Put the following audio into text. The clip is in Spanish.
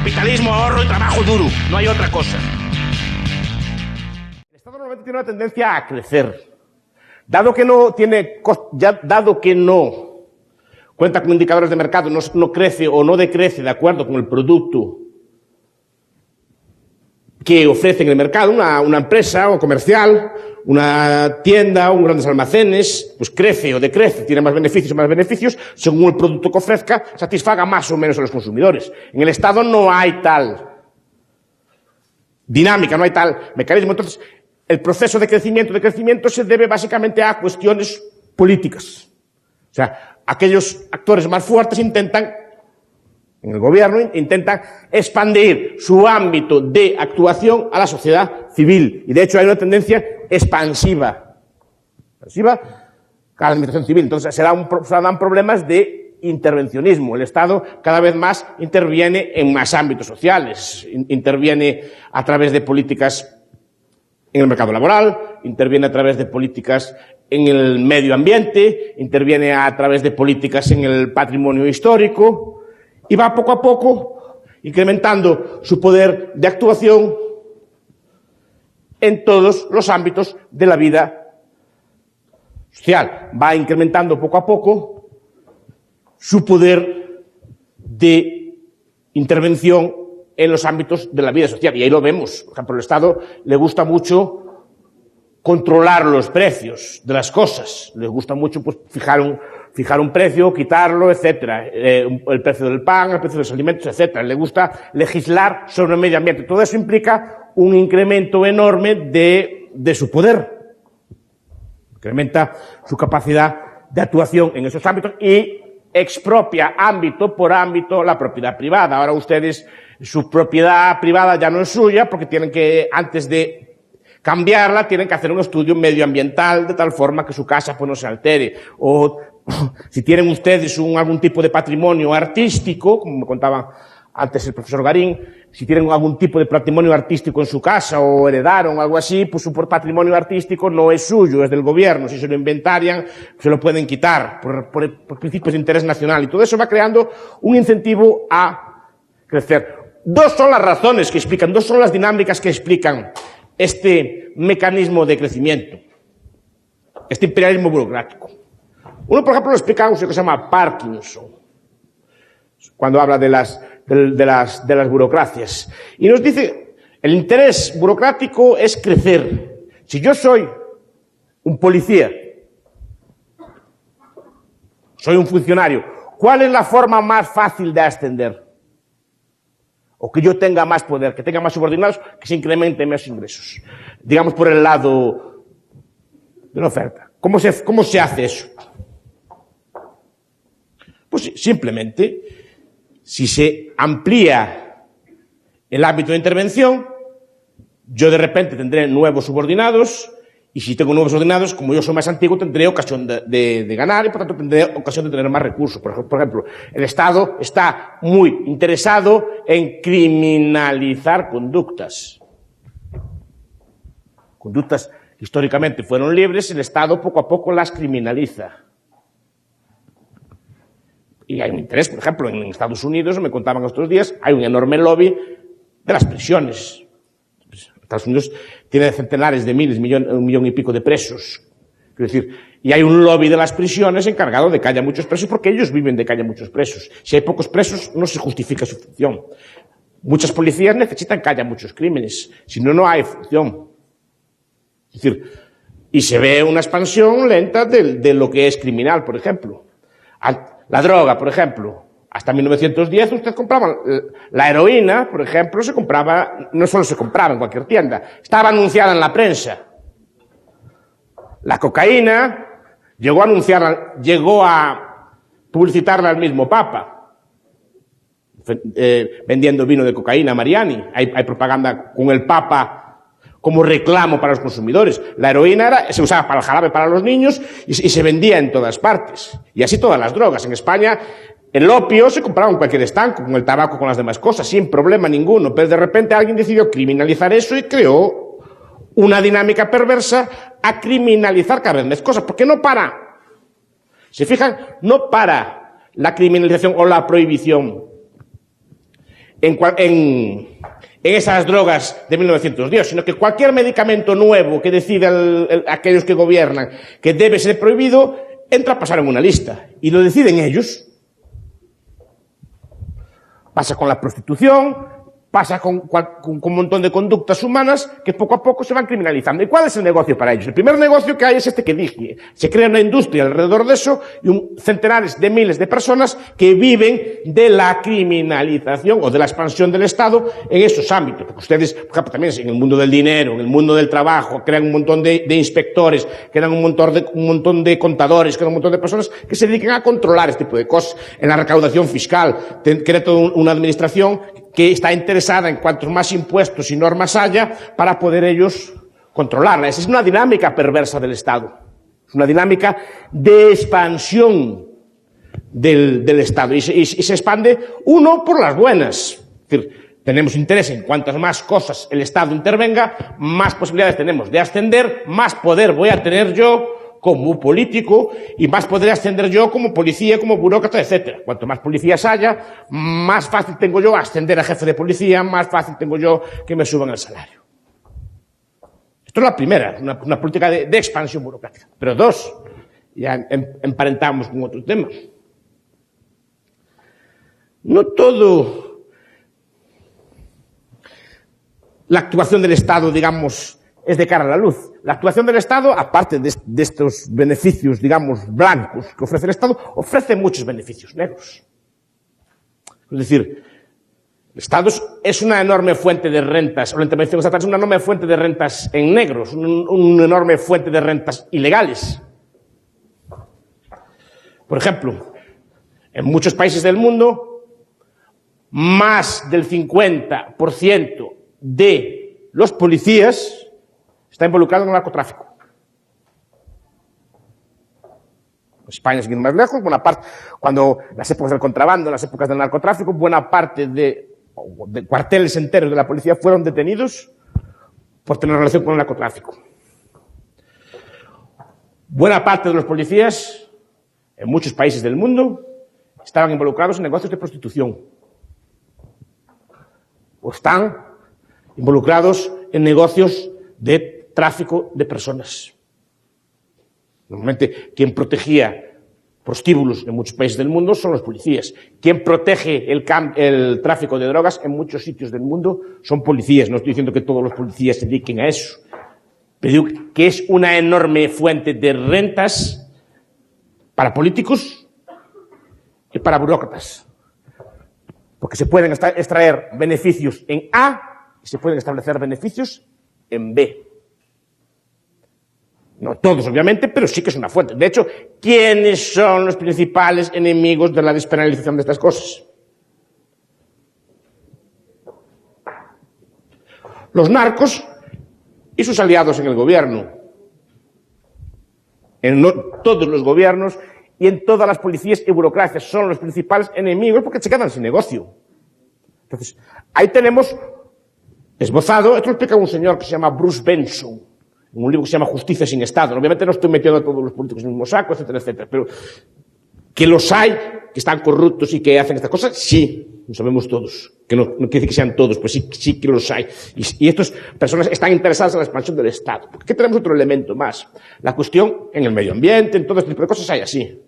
Capitalismo, ahorro y trabajo duro. No hay otra cosa. El Estado normalmente tiene una tendencia a crecer. Dado que no cuenta con indicadores de mercado, no crece o no decrece de acuerdo con el producto que ofrece en el mercado, una empresa o comercial, una tienda, un grandes almacenes, pues crece o decrece, tiene más beneficios, según el producto que ofrezca, satisfaga más o menos a los consumidores. En el Estado no hay tal dinámica, no hay tal mecanismo. Entonces, el proceso de crecimiento se debe básicamente a cuestiones políticas. O sea, aquellos actores más fuertes intentan, en el gobierno, intentan expandir su ámbito de actuación a la sociedad civil. Y de hecho hay una tendencia expansiva a la administración civil. Entonces se dan problemas de intervencionismo. El Estado cada vez más interviene en más ámbitos sociales. Interviene a través de políticas en el mercado laboral, interviene a través de políticas en el medio ambiente, interviene a través de políticas en el patrimonio histórico, y va poco a poco incrementando su poder de actuación en todos los ámbitos de la vida social. Va incrementando poco a poco su poder de intervención en los ámbitos de la vida social. Y ahí lo vemos. Por ejemplo, al Estado le gusta mucho controlar los precios de las cosas. Le gusta mucho pues, fijar un precio, quitarlo, etcétera. El precio del pan, el precio de los alimentos, etcétera. Le gusta legislar sobre el medio ambiente. Todo eso implica un incremento enorme de su poder. Incrementa su capacidad de actuación en esos ámbitos y expropia ámbito por ámbito la propiedad privada. Ahora ustedes, su propiedad privada ya no es suya porque tienen que, antes de cambiarla, tienen que hacer un estudio medioambiental de tal forma que su casa pues, no se altere. O si tienen ustedes algún tipo de patrimonio artístico, como me contaba antes el profesor Garín, si tienen algún tipo de patrimonio artístico en su casa o heredaron algo así, pues su patrimonio artístico no es suyo, es del gobierno. Si se lo inventarian, se lo pueden quitar por principios de interés nacional. Y todo eso va creando un incentivo a crecer. Dos son las razones que explican, dos son las dinámicas que explican este mecanismo de crecimiento, este imperialismo burocrático. Uno, por ejemplo, lo explica un señor que se llama Parkinson, cuando habla de las burocracias. Y nos dice, el interés burocrático es crecer. Si yo soy un policía, soy un funcionario, ¿cuál es la forma más fácil de ascender? O que yo tenga más poder, que tenga más subordinados, que se incrementen mis ingresos. Digamos por el lado de la oferta. ¿Cómo se hace eso? Pues simplemente, si se amplía el ámbito de intervención, yo de repente tendré nuevos subordinados, y si tengo nuevos subordinados, como yo soy más antiguo, tendré ocasión de ganar y por tanto tendré ocasión de tener más recursos. Por ejemplo, el Estado está muy interesado en criminalizar conductas. Conductas que históricamente fueron libres, el Estado poco a poco las criminaliza. Y hay un interés, por ejemplo, en Estados Unidos, me contaban estos días, hay un enorme lobby de las prisiones. Estados Unidos tiene centenares de miles, un millón y pico de presos. Es decir, y hay un lobby de las prisiones encargado de que haya muchos presos porque ellos viven de que haya muchos presos. Si hay pocos presos, no se justifica su función. Muchas policías necesitan que haya muchos crímenes, si no, no hay función. Es decir, y se ve una expansión lenta de lo que es criminal, por ejemplo. La droga, por ejemplo. Hasta 1910 usted compraba la heroína, por ejemplo, no solo se compraba en cualquier tienda, estaba anunciada en la prensa. La cocaína llegó a publicitarla al mismo Papa, vendiendo vino de cocaína a Mariani. Hay propaganda con el Papa como reclamo para los consumidores. La heroína se usaba para el jarabe para los niños y se vendía en todas partes. Y así todas las drogas. En España, el opio se compraba en cualquier estanco, con el tabaco, con las demás cosas, sin problema ninguno. Pero de repente alguien decidió criminalizar eso y creó una dinámica perversa a criminalizar cada vez más cosas. Porque no para. ¿Se fijan? No para la criminalización o la prohibición en esas drogas de 1910, sino que cualquier medicamento nuevo que decida aquellos que gobiernan que debe ser prohibido, entra a pasar en una lista. Y lo deciden ellos. Pasa con la prostitución, pasa con un montón de conductas humanas que poco a poco se van criminalizando. ¿Y cuál es el negocio para ellos? El primer negocio que hay es este que dije. Se crea una industria alrededor de eso y centenares de miles de personas que viven de la criminalización o de la expansión del Estado en esos ámbitos. Porque ustedes, por ejemplo, también en el mundo del dinero, en el mundo del trabajo, crean un montón de inspectores, crean un montón de contadores, crean un montón de personas que se dediquen a controlar este tipo de cosas. En la recaudación fiscal, crea toda una administración que está interesada en cuantos más impuestos y normas haya para poder ellos controlarla. Esa es una dinámica perversa del Estado. Es una dinámica de expansión del Estado. Y se expande, uno, por las buenas. Es decir, tenemos interés en cuantas más cosas el Estado intervenga, más posibilidades tenemos de ascender, más poder voy a tener yo como político y más podré ascender yo como policía, como burócrata, etc. Cuanto más policías haya, más fácil tengo yo ascender a jefe de policía, más fácil tengo yo que me suban el salario. Esto es la primera, una política de expansión burocrática. Pero dos, ya emparentamos con otro tema. No todo la actuación del Estado, digamos, es de cara a la luz. La actuación del Estado, aparte de estos beneficios, digamos, blancos que ofrece el Estado, ofrece muchos beneficios negros. Es decir, el Estado es una enorme fuente de rentas, o la intervención estatal es una enorme fuente de rentas en negros, una enorme fuente de rentas ilegales. Por ejemplo, en muchos países del mundo, más del 50% de los policías está involucrado en el narcotráfico. España, sin ir más lejos, buena parte, cuando las épocas del contrabando, las épocas del narcotráfico, buena parte de cuarteles enteros de la policía fueron detenidos por tener relación con el narcotráfico. Buena parte de los policías, en muchos países del mundo, estaban involucrados en negocios de prostitución. O están involucrados en negocios de tráfico de personas. Normalmente, quien protegía prostíbulos en muchos países del mundo son los policías. Quien protege el tráfico de drogas en muchos sitios del mundo son policías. No estoy diciendo que todos los policías se dediquen a eso, pero digo que es una enorme fuente de rentas para políticos y para burócratas. Porque se pueden extraer beneficios en A y se pueden establecer beneficios en B. No todos, obviamente, pero sí que es una fuente. De hecho, ¿quiénes son los principales enemigos de la despenalización de estas cosas? Los narcos y sus aliados en el gobierno. En todos los gobiernos y en todas las policías y burocracias son los principales enemigos porque se quedan sin negocio. Entonces, ahí tenemos esbozado, esto lo explica un señor que se llama Bruce Benson, en un libro que se llama Justicia sin Estado. Obviamente no estoy metiendo a todos los políticos en el mismo saco, etcétera, etcétera, pero que los hay, que están corruptos y que hacen estas cosas, sí, lo sabemos todos. Que no quiere decir que sean todos, pues sí que los hay. Y estas personas están interesadas en la expansión del Estado. Porque aquí tenemos otro elemento más. La cuestión en el medio ambiente, en todo este tipo de cosas hay así.